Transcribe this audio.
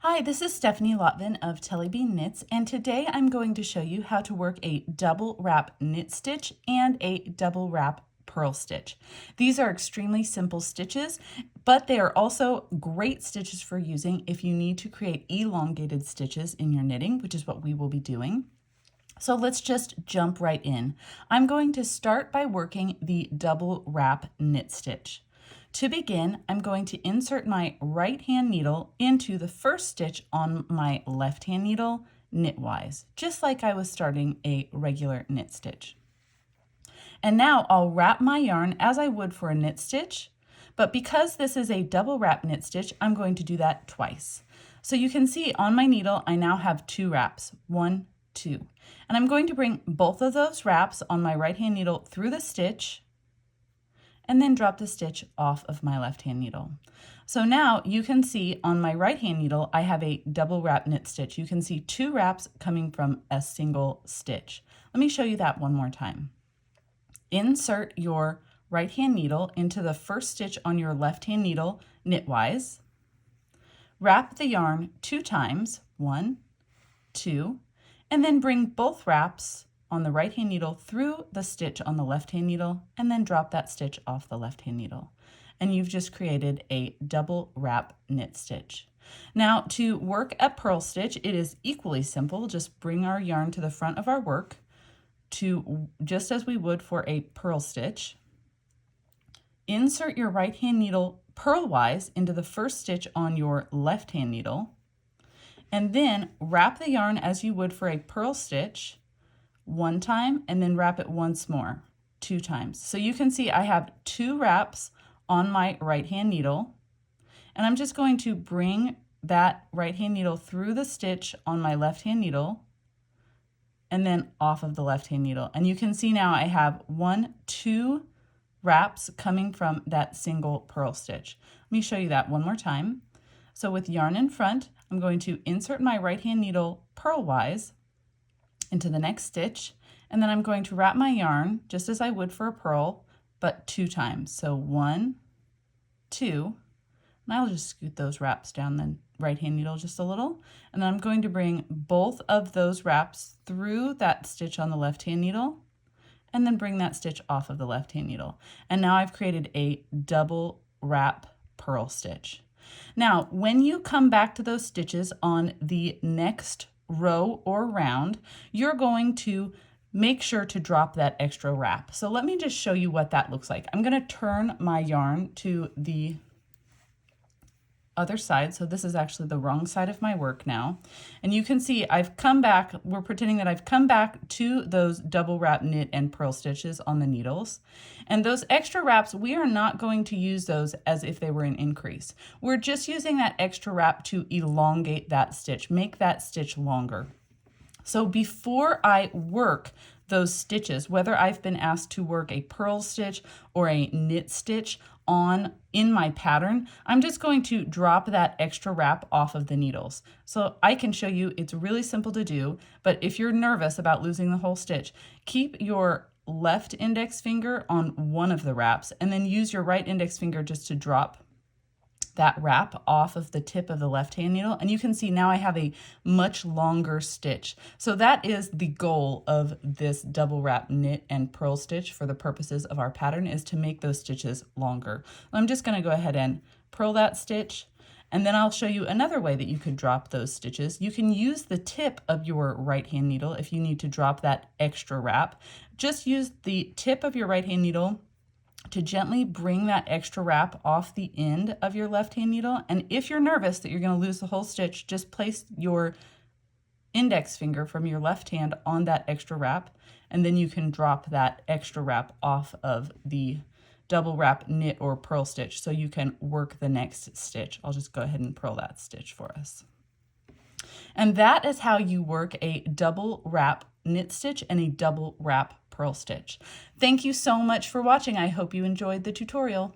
Hi, this is Stephanie Lotvin of Tellybean Knits, and today I'm going to show you how to work a double wrap knit stitch and a double wrap purl stitch. These are extremely simple stitches, but they are also great stitches for using if you need to create elongated stitches in your knitting, which is what we will be doing. So let's just jump right in. I'm going to start by working the double wrap knit stitch. To begin, I'm going to insert my right hand needle into the first stitch on my left hand needle knitwise, just like I was starting a regular knit stitch. And now I'll wrap my yarn as I would for a knit stitch, but because this is a double wrap knit stitch, I'm going to do that twice. So you can see on my needle, I now have two wraps, 1, 2. And I'm going to bring both of those wraps on my right hand needle through the stitch and then drop the stitch off of my left hand needle. So now you can see on my right hand needle, I have a double wrap knit stitch. You can see two wraps coming from a single stitch. Let me show you that one more time. Insert your right hand needle into the first stitch on your left hand needle knitwise. Wrap the yarn 2 times, 1, 2, and then bring both wraps on the right hand needle through the stitch on the left hand needle and then drop that stitch off the left hand needle. And you've just created a double wrap knit stitch. Now to work a purl stitch, it is equally simple. Just bring our yarn to the front of our work just as we would for a purl stitch. Insert your right hand needle purlwise into the first stitch on your left hand needle, and then wrap the yarn as you would for a purl stitch 1 time, and then wrap it once more 2 times. So you can see I have 2 wraps on my right hand needle, and I'm just going to bring that right hand needle through the stitch on my left hand needle and then off of the left hand needle. And you can see now I have 2 wraps coming from that single purl stitch. Let me show you that one more time. So with yarn in front, I'm going to insert my right hand needle purlwise into the next stitch, and then I'm going to wrap my yarn just as I would for a purl, but 2 times. So 1, 2, and I'll just scoot those wraps down the right hand needle just a little, and then I'm going to bring both of those wraps through that stitch on the left hand needle and then bring that stitch off of the left hand needle. And now I've created a double wrap purl stitch. Now, when you come back to those stitches on the next row or round, you're going to make sure to drop that extra wrap. So let me just show you what that looks like. I'm going to turn my yarn to the other side. So this is actually the wrong side of my work now. And you can see I've come back, we're pretending that I've come back to those double wrap knit and purl stitches on the needles. And those extra wraps, we are not going to use those as if they were an increase. We're just using that extra wrap to elongate that stitch, make that stitch longer. So before I work those stitches, whether I've been asked to work a purl stitch or a knit stitch in my pattern, I'm just going to drop that extra wrap off of the needles. So I can show you, it's really simple to do, but if you're nervous about losing the whole stitch, keep your left index finger on one of the wraps and then use your right index finger just to drop that wrap off of the tip of the left hand needle, and you can see now I have a much longer stitch. So that is the goal of this double wrap knit and purl stitch for the purposes of our pattern, is to make those stitches longer. I'm just going to go ahead and purl that stitch, and then I'll show you another way that you could drop those stitches. You can use the tip of your right hand needle if you need to drop that extra wrap. Just use the tip of your right hand needle to gently bring that extra wrap off the end of your left hand needle. And if you're nervous that you're going to lose the whole stitch, just place your index finger from your left hand on that extra wrap, and then you can drop that extra wrap off of the double wrap knit or purl stitch so you can work the next stitch. I'll just go ahead and purl that stitch for us. And that is how you work a double wrap knit stitch and a double wrap purl stitch. Thank you so much for watching. I hope you enjoyed the tutorial.